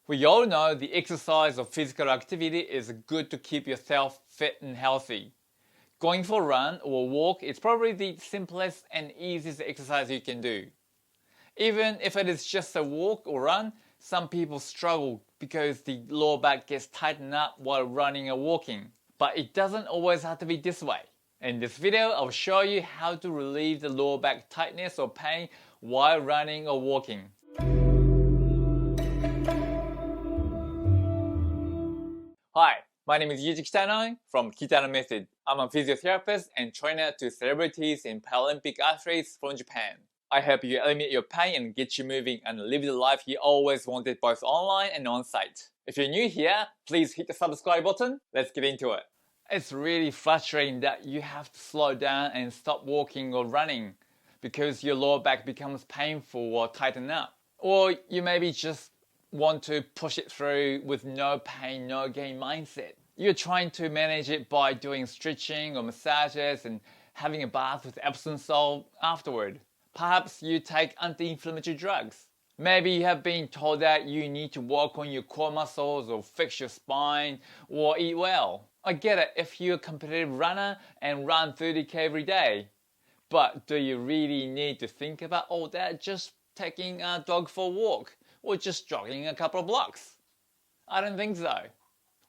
We all know the exercise or physical activity is good to keep yourself fit and healthy. Going for a run or a walk is probably the simplest and easiest exercise you can do. Even if it is just a walk or run, some people struggle because the lower back gets tightened up while running or walking. But it doesn't always have to be this way. In this video, I'll show you how to relieve the lower back tightness or pain while running or walking. Hi, my name is Y.Kitano from Kitano Method. I'm a physiotherapist and trainer to celebrities and Paralympic athletes from Japan. I help you eliminate your pain and get you moving and live the life you always wanted both online and on-site. If you're new here, please hit the subscribe button. Let's get into it. It's really frustrating that you have to slow down and stop walking or running because your lower back becomes painful or tightened up. Or you maybe just want to push it through with no pain, no gain mindset. You're trying to manage it by doing stretching or massages and having a bath with Epsom salt afterward. Perhaps you take anti-inflammatory drugs. Maybe you have been told that you need to work on your core muscles or fix your spine or eat well. I get it if you're a competitive runner and run 30k every day. But do you really need to think about all that just taking a dog for a walk or just jogging a couple of blocks? I don't think so.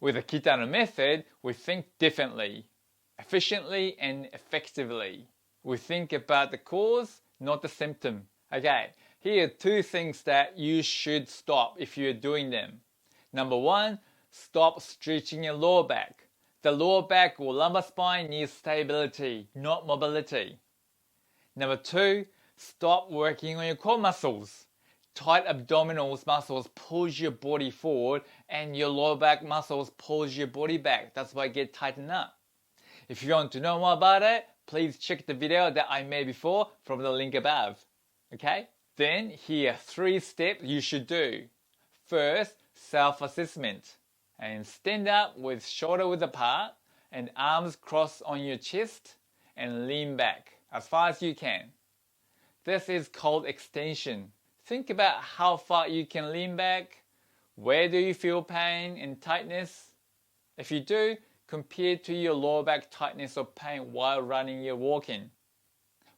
With the Kitano method, we think differently, efficiently and effectively. We think about the cause, not the symptom. Okay, here are two things that you should stop if you're doing them. Number one, stop stretching your lower back. The lower back or lumbar spine needs stability, not mobility. Number two, stop working on your core muscles. Tight abdominal muscles pulls your body forward and your lower back muscles pulls your body back. That's why it gets tightened up. If you want to know more about it, please check the video that I made before from the link above. Okay? Then here are 3 steps you should do. First, self-assessment. And stand up with shoulder width apart and arms crossed on your chest and lean back as far as you can. This is called extension. Think about how far you can lean back. Where do you feel pain and tightness? If you do, compare to your lower back tightness or pain while running or walking.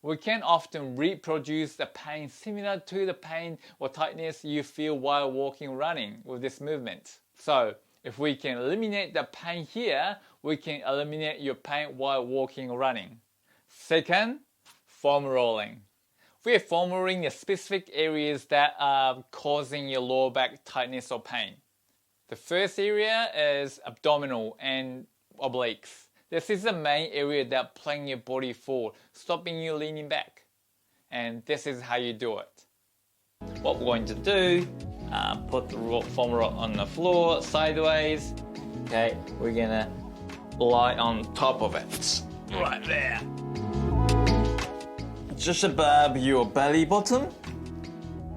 We can often reproduce the pain similar to the pain or tightness you feel while walking or running with this movement. So, if we can eliminate the pain here, we can eliminate your pain while walking or running. Second, foam rolling. We are foam rolling the specific areas that are causing your lower back tightness or pain. The first area is abdominal and obliques. This is the main area that pulling your body forward, stopping you leaning back. And this is how you do it. What we're going to do, put the foam roll on the floor sideways. Okay, we're gonna lie on top of it, right there. Just above your belly button.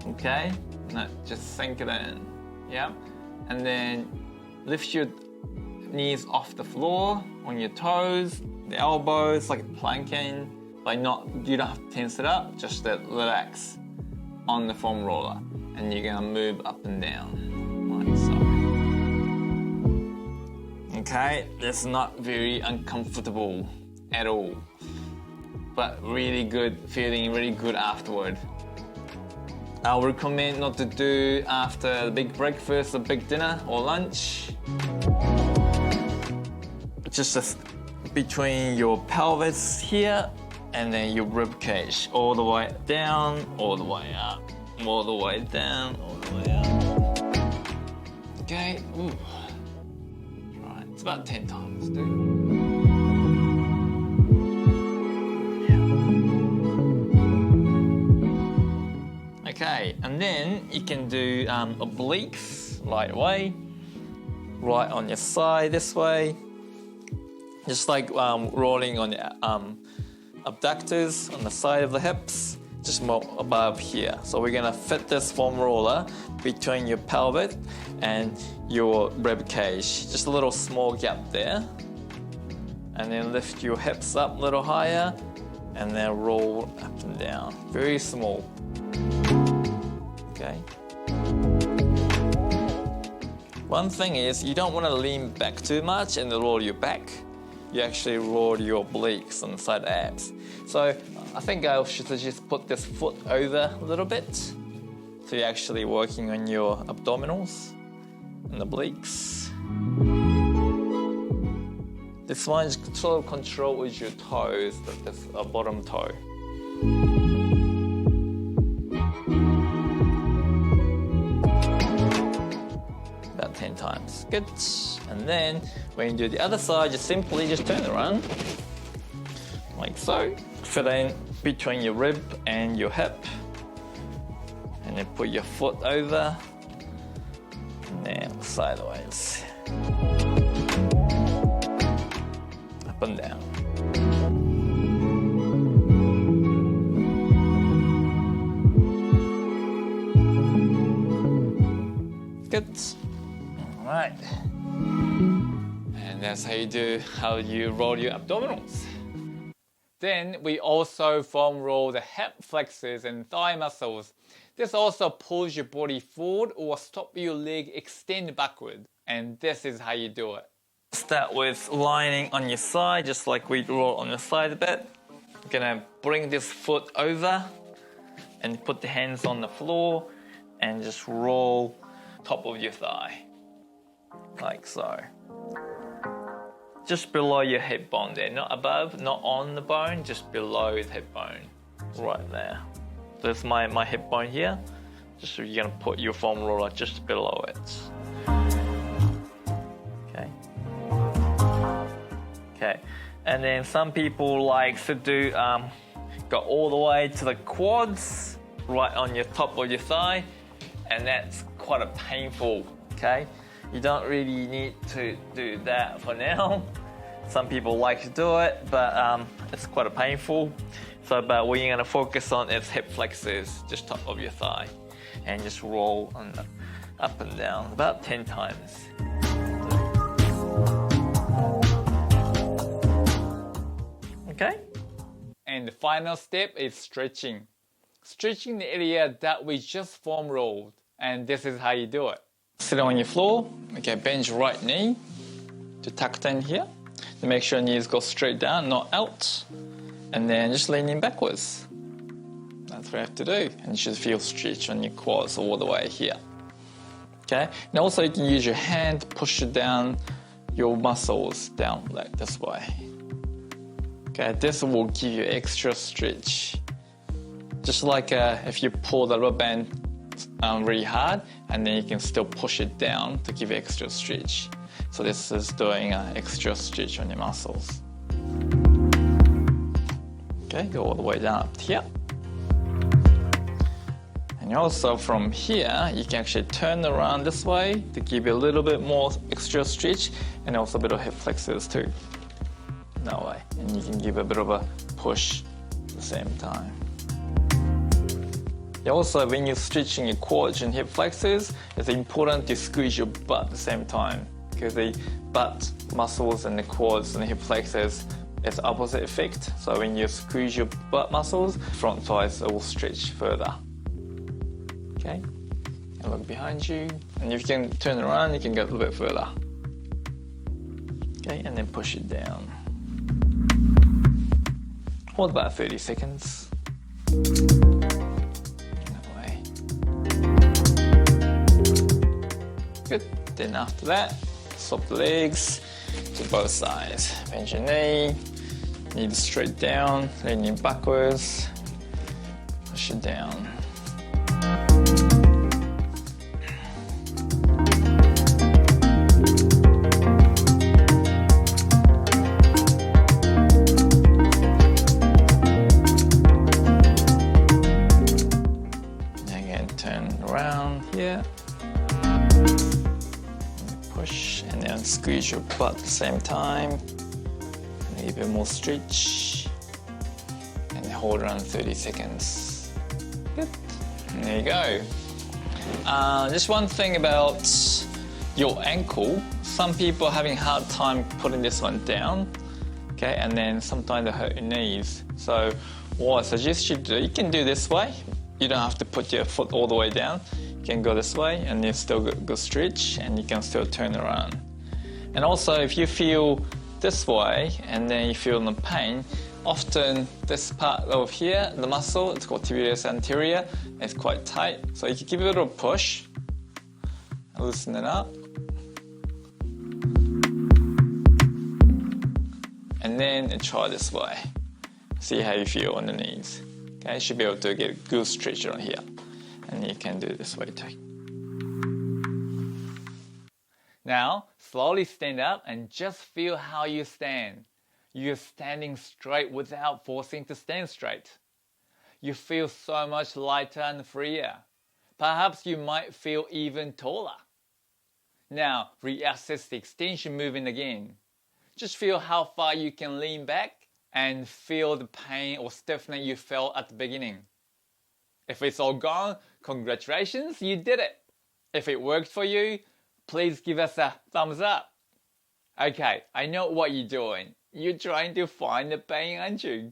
Okay, now just sink it in. Yeah, and then lift your knees off the floor on your toes, the elbows, like planking. Like you don't have to tense it up, just relax on the foam roller, and you're gonna move up and down like so. Okay, that's not very uncomfortable at all, but really good, feeling really good afterward. I'll recommend not to do after a big breakfast, a big dinner or lunch. Just between your pelvis here and then your rib cage, all the way down, all the way up, all the way down, all the way up. Okay, ooh. Right, it's about 10 times, dude. Okay, and then you can do obliques right away, right on your side this way. Just like rolling on the abductors on the side of the hips, just more above here. So we're gonna fit this foam roller between your pelvic and your rib cage. Just a little small gap there. And then lift your hips up a little higher and then roll up and down. Very small. Okay. One thing is you don't want to lean back too much and roll your back. You actually roll your obliques on the side abs. So I think I should just put this foot over a little bit. So you're actually working on your abdominals and obliques. This one is sort of control with your toes, this bottom toe. About 10 times. Good. And then when you do the other side, just simply turn around like so. Fit in between your rib and your hip. And then put your foot over. And then sideways. Up and down. Good. All right. And that's how you roll your abdominals. Then we also foam roll the hip flexors and thigh muscles. This also pulls your body forward or stop your leg extend backward. And this is how you do it. Start with lining on your side, just like we roll on the side a bit. You're gonna bring this foot over and put the hands on the floor and just roll top of your thigh, like so. Just below your hip bone there, not above, not on the bone, just below the hip bone, right there. There's my hip bone here. Just you're gonna put your foam roller just below it. Okay. Okay, and then some people like to do go all the way to the quads, right on your top of your thigh, and that's quite a painful. Okay, you don't really need to do that for now. Some people like to do it, but it's quite a painful. So, but what you're gonna focus on is hip flexors, just top of your thigh, and just roll on the, up and down about 10 times. Okay. And the final step is stretching. Stretching the area that we just foam rolled, and this is how you do it. Sit on your floor. Okay, bend your right knee to tuck in here. To make sure knees go straight down, not out. And then just leaning backwards. That's what you have to do. And you should feel stretch on your quads all the way here. Okay? And also you can use your hand to push it down your muscles down like this way. Okay, this will give you extra stretch. Just like if you pull the rubber band really hard, and then you can still push it down to give extra stretch. So this is doing extra stretch on your muscles. Okay, go all the way down up here. And also from here, you can actually turn around this way to give you a little bit more extra stretch, and also a bit of hip flexors too. That way. And you can give a bit of a push at the same time. Also, when you're stretching your quads and hip flexors, it's important to squeeze your butt at the same time, because the butt muscles and the quads and the hip flexors, it's opposite effect. So when you squeeze your butt muscles, front thighs will stretch further. Okay, and look behind you. And if you can turn around, you can go a little bit further. Okay, and then push it down. Hold about 30 seconds. That way. Good. Then after that, swap the legs to both sides. Bend your knee, knees straight down, leaning backwards, push it down. Again, turn around here. Push and then squeeze your butt at the same time. A little bit more stretch. And hold around 30 seconds. Good. And there you go. Just one thing about your ankle. Some people are having a hard time putting this one down. Okay, and then sometimes they hurt your knees. So what I suggest you do, you can do this way. You don't have to put your foot all the way down. You can go this way and you still go stretch and you can still turn around. And also if you feel this way and then you feel the pain, often this part over here, the muscle, it's called tibialis anterior, it's quite tight. So you can give it a little push, loosen it up. And then try this way. See how you feel on the knees. Okay, you should be able to get a good stretch on here. And you can do it this way too. Now, slowly stand up and just feel how you stand. You're standing straight without forcing to stand straight. You feel so much lighter and freer. Perhaps you might feel even taller. Now, reassess the extension movement again. Just feel how far you can lean back and feel the pain or stiffness you felt at the beginning. If it's all gone, congratulations, you did it. If it worked for you, please give us a thumbs up. Okay, I know what you're doing. You're trying to find the pain, aren't you?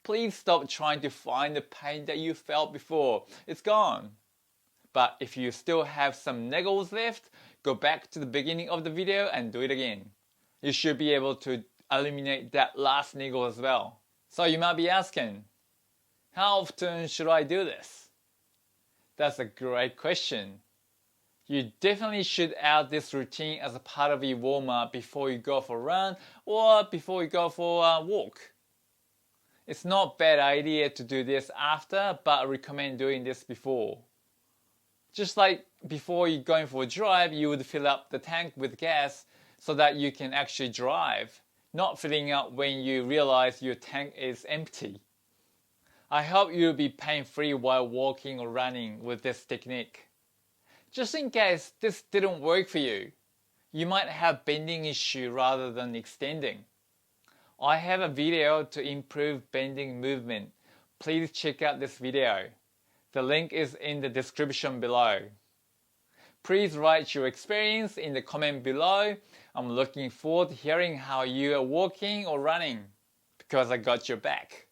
Please stop trying to find the pain that you felt before. It's gone. But if you still have some niggles left, go back to the beginning of the video and do it again. You should be able to eliminate that last niggle as well. So you might be asking, how often should I do this? That's a great question. You definitely should add this routine as a part of your warm-up before you go for a run or before you go for a walk. It's not a bad idea to do this after, but I recommend doing this before. Just like before you're going for a drive, you would fill up the tank with gas so that you can actually drive, not filling up when you realize your tank is empty. I hope you'll be pain-free while walking or running with this technique. Just in case this didn't work for you, you might have bending issue rather than extending. I have a video to improve bending movement. Please check out this video. The link is in the description below. Please write your experience in the comment below. I'm looking forward to hearing how you are walking or running, because I got your back.